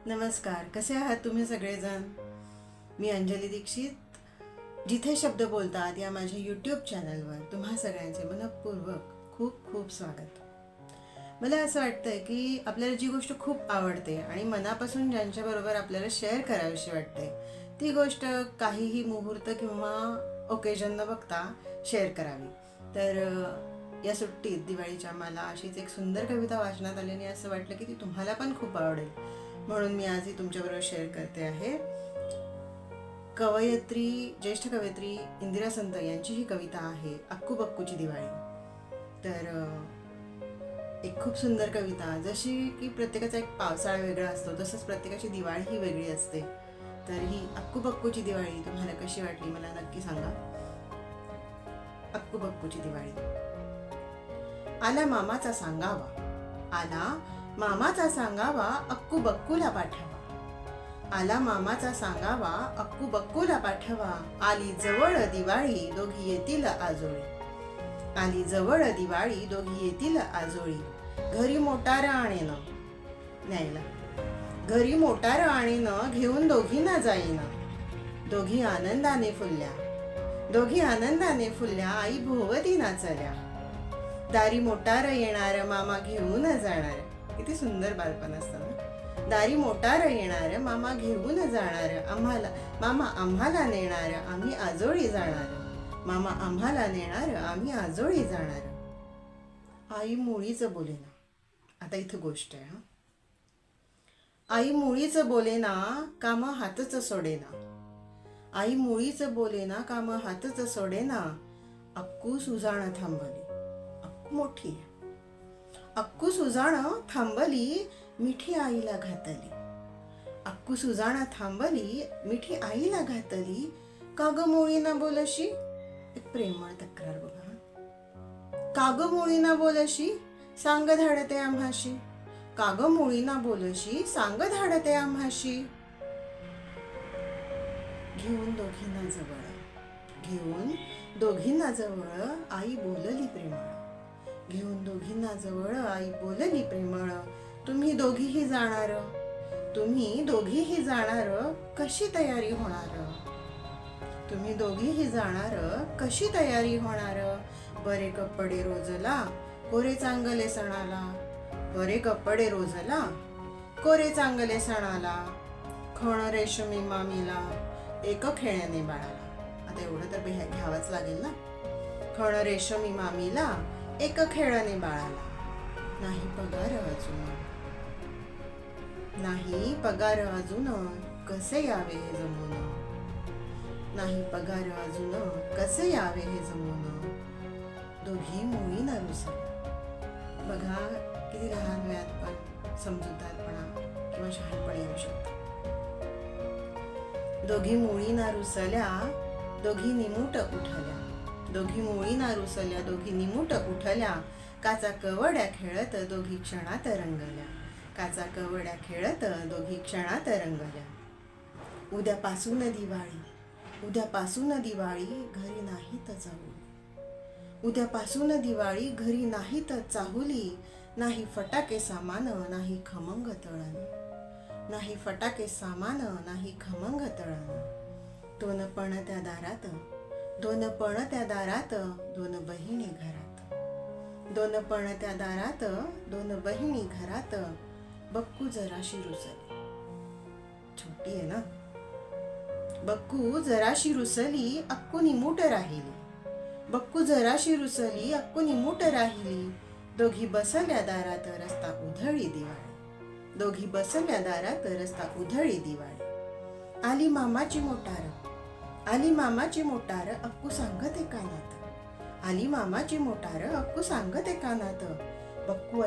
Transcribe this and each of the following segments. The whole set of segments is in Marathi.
नमस्कार, कसे आहात तुम्ही सगळेजण? मी अंजली दीक्षित. जिथे शब्द बोलतात या माझ्या यूट्यूब चॅनलवर तुम्हा सगळ्यांचे मनपूर्वक खूप खूप स्वागत. मला असं वाटतंय की आपल्याला जी गोष्ट खूप आवडते आणि मनापासून ज्यांच्याबरोबर आपल्याला शेअर करावीशी वाटते ती गोष्ट काहीही मुहूर्त किंवा ओकेजन न बघता शेअर करावी. तर या सुट्टीत दिवाळीच्या मला अशीच एक सुंदर कविता वाचनात आली आणि असं वाटलं की ती तुम्हाला पण खूप आवडेल, म्हणून मी आजही तुमच्याबरोबर शेअर करते आहे. ज्येष्ठ कवयित्री इंदिरा संत यांची ही कविता आहे, अक्कू बक्कूची दिवाळी. तर एक खूप सुंदर कविता. जशी की प्रत्येकाचा एक पावसाळा वेगळा असतो तसंच प्रत्येकाची दिवाळी ही वेगळी असते. तर ही अक्कू बक्कूची दिवाळी तुम्हाला कशी वाटली मला नक्की सांगा. अक्कू बक्कूची दिवाळी. आला मामाचा सांगावा अक्कू बक्कूला पाठवा. आला मामाचा सांगावा अक्कू बक्कूला पाठवा. आली जवळ दिवाळी दोघी येतील आजोळी. आली जवळ दिवाळी दोघी येतील आजोळी. घरी मोटार आणेन न्यायला. घरी मोटार आणेन घेऊन दोघींना जाईन. दोघी आनंदाने फुलल्या आई भोवती नाचल्या. दारी मोटार येणार मामा घेऊन जाणार. किती सुंदर बालपण असतं ना. दारी मोटार येणार मामा घेऊन जाणार. मामा आम्हाला नेणार आम्ही आजोळी जाणार. मामा आम्हाला नेणार आम्ही आजोळी जाणार. आई मुळीच बोलेना. आता इथं गोष्ट आहे हा. आई मुळीच बोलेना काम हातच सोडेना. आई मुळीच बोलेना काम हातच सोडेना. अक्कू सुजाण थांबली. अक्कू मोठी आहे. अक्कू सुजाण थांबली मिठी आईला घातली. अक्कू सुजाण थांबली मिठी आईला घातली. काग मोळीना बोलशी. एक प्रेमळ तक्रार बघा. काग मोळीना बोलशी सांग धाडते आम्हाशी. काग मोळीना बोलशी सांग धाडते आम्हाशी. घेऊन दोघींना जवळ आई बोलली प्रेमळ. घेऊन दोघींना जवळ आई बोलली प्रेमळ. तुम्ही दोघीही जाणार कशी तयारी होणार. तुम्ही दोघीही जाणार कशी तयारी होणार. बरे कपडे रोजला कोरे चांगले सणाला. बरे कपडे रोजला कोरे चांगले सणाला. खण रेशमी मामीला एक खेळणे बाळाला. आता एवढं तर घ्यावंच लागेल ना. खण रेशमी मामीला एक खेळणे बाळाला. नाही पगार अजून कसे यावे हे जमून. नाही पगार अजून कसे यावे हे जमून. दोघी मुळीना रुसल्या. बघा किती लहान वयात पण समजूतदारपणा किंवा शहाणपणी येऊ शकतो. दोघी मुळीना रुसल्या दोघी निमूट उठल्या. दोघी मुळीना रुसल्या दोघी निमूट उठल्या. काचा कवड्या खेळत दोघी क्षणात रंगल्या. काचा कवड्या खेळत दोघी क्षणात रंगल्या. उद्यापासून दिवाळी घरी नाहीत चाहुली. उद्यापासून दिवाळी घरी नाहीत चाहुली. नाही फटाके सामान नाही खमंग तळण. नाही फटाके सामान नाही खमंग तळण. दोन पणत्या दारात दोन बहिणी घरात. दोन पणत्या दारात दोन बहिणी घरात. बक्कू जराशी रुसली. छोटी आहे ना. बक्कू जराशी रुसली अक्कू निमूट राहिली. बक्कू जराशी रुसली अक्कू निमूट राहिली. दोघी बसल्या दारात रस्ता उधळी दिवाळी. दोघी बसल्या दारात रस्ता उधळी दिवाळी. आली मामाची मोटार अक्कू सांगते कानात. आली मामाची मोटार अक्कू सांगते कानात. बक्कू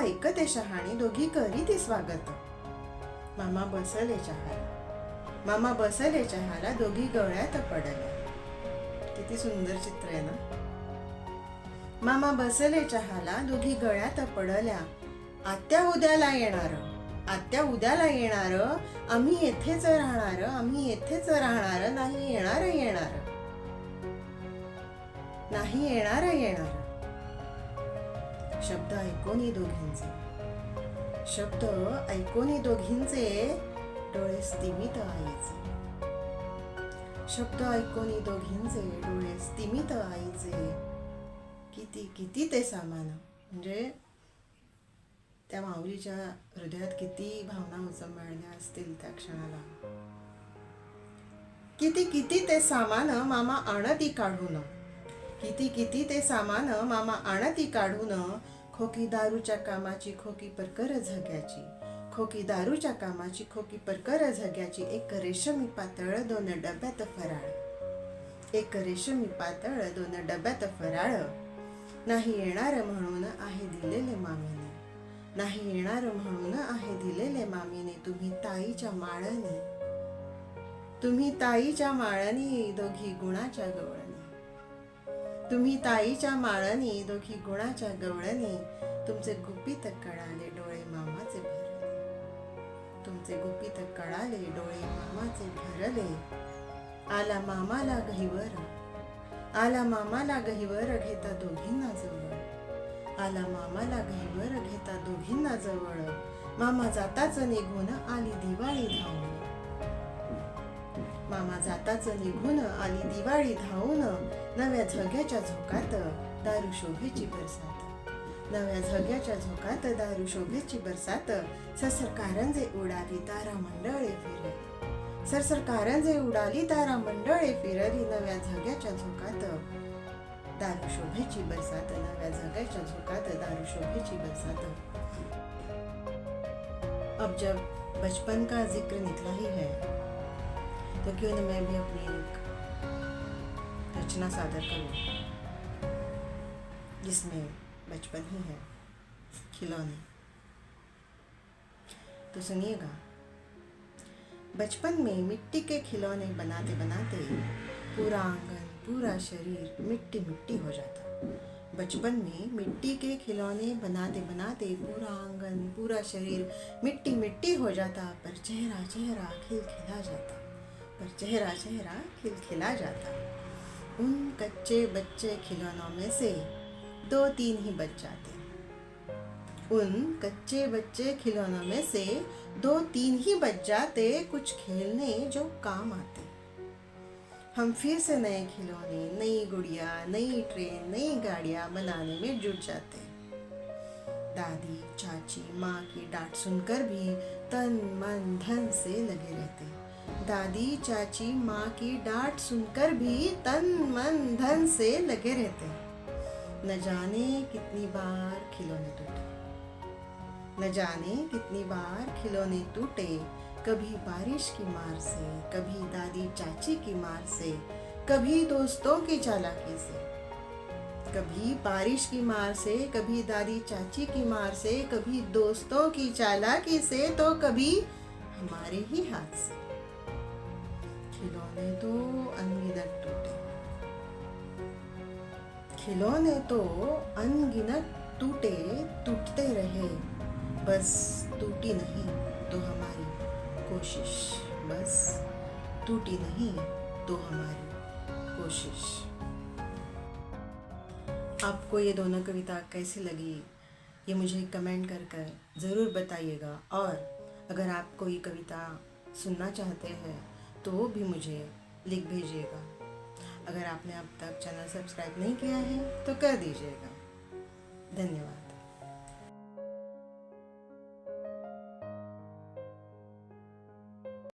ऐकते शहाणी दोघी करीती स्वागत. मामा बसले चहाला दोघी गळ्यात पडल्या. किती सुंदर चित्र आहे ना. मामा बसले चहाला दोघी गळ्यात पडल्या. आत्या उद्याला येणार आम्ही येथेच राहणार नाही येणार. शब्द ऐकून शब्द ऐकून दोघींचे डोळे स्तिमित आईचे. शब्द ऐकून दोघींचे डोळे स्तिमित आईचे. किती किती ते सामान, म्हणजे त्या माऊलीच्या हृदयात किती भावना उचंबळल्या असतील त्या क्षणाला. किती किती ते सामान मामा आणती काढून. किती किती ते सामान मामा आणती काढून. खोकी दारूच्या कामाची खोकी परकर झग्याची. खोकी दारूच्या कामाची खोकी परकर झग्याची. एक रेशमी पातळ 2 डब्यात फराळ. एक रेशमी पातळ 2 डब्यात फराळ. नाही येणार म्हणून आहे दिलेले मामीने. नाही येणार म्हणून आहे दिलेले मामीने. तुम्ही ताईच्या माळणी. तुम्ही ताईच्या माळणी दोघी गुणाच्या गवळणी. तुम्ही ताईच्या माळणी दोघी गुणाच्या गवळणी. तुमचे गुपित कळाले डोळे मामाचे भरले. तुमचे गुपित कळाले डोळे मामाचे भरले. आला मामाला गहिवर. आला मामाला गहिवर घेता दोघींना जवळ. आला मामाला गहिवर घेता दोघींना जवळ. मामा जाताच निघून आली दिवाळी धावून. मामा जाताच निघून आली दिवाळी धावून. नव्या झग्याच्या झोकात दारू शोभेची बरसात. नव्या झग्याच्या झोकात दारू शोभेची बरसात. सरसर कारंजे उडाली तारा मंडळे फिरली. सरसर कारंजे उडाली तारा मंडळे फिरली. नव्या झग्याच्या झोकात दारू शोभेची बरसात. नव्या झग्याच्या झोकात दारू शोभेची बरसात. अब जब बचपन का जिक्र निकला ही है तो क्यों न मैं भी अपनी एक रचना सादर करूं जिसमें बचपन ही है, खिलौने. तो सुनिएगा. बचपन में मिट्टी के खिलौने बनाते बनाते पूरा आंगन पूरा शरीर मिट्टी मिट्टी हो जाता. बचपन में मिट्टी के खिलौने बनाते बनाते पूरा आंगन पूरा शरीर मिट्टी मिट्टी हो जाता. पर चेहरा चेहरा खिलखिला जाता. पर चेहरा चेहरा खिलखिला जाता. उन कच्चे बच्चे खिलौनों में से 2-3 ही बच जाते. उन कच्चे बच्चे खिलौनों में से 2-3 ही बच जाते. कुछ खेलने जो काम आते. हम फिर से नए खिलौने, नई गुड़िया, नई ट्रेन, नई गाड़ियां बनाने में जुट जाते. दादी चाची माँ की डांट सुनकर भी तन मन धन से लगे रहते. दादी चाची माँ की डांट सुनकर भी तन मन धन से लगे रहते. न जाने कितनी बार खिलौने टूटे. न जाने कितनी बार खिलौने टूटे. कभी बारिश की मार से, कभी दादी चाची की मार से, कभी दोस्तों की चालाकी से. कभी बारिश की मार से, कभी दादी चाची की मार से, कभी दोस्तों की चालाकी से, तो कभी हमारे ही हाथ से. खिलौने तो अनगिनत टूटे. खिलौने तो अनगिनत टूटे, टूटते रहे. बस टूटी नहीं तो हमारी कोशिश. बस टूटी नहीं तो हमारी कोशिश. आपको ये दोनों कविता कैसी लगी ये मुझे कमेंट कर ज़रूर बताइएगा. और अगर आप कोई कविता सुनना चाहते हैं तो भी मुझे लिख भेजिएगा. अगर आपने अब तक चैनल सब्सक्राइब नहीं किया है तो कर दीजिएगा. धन्यवाद.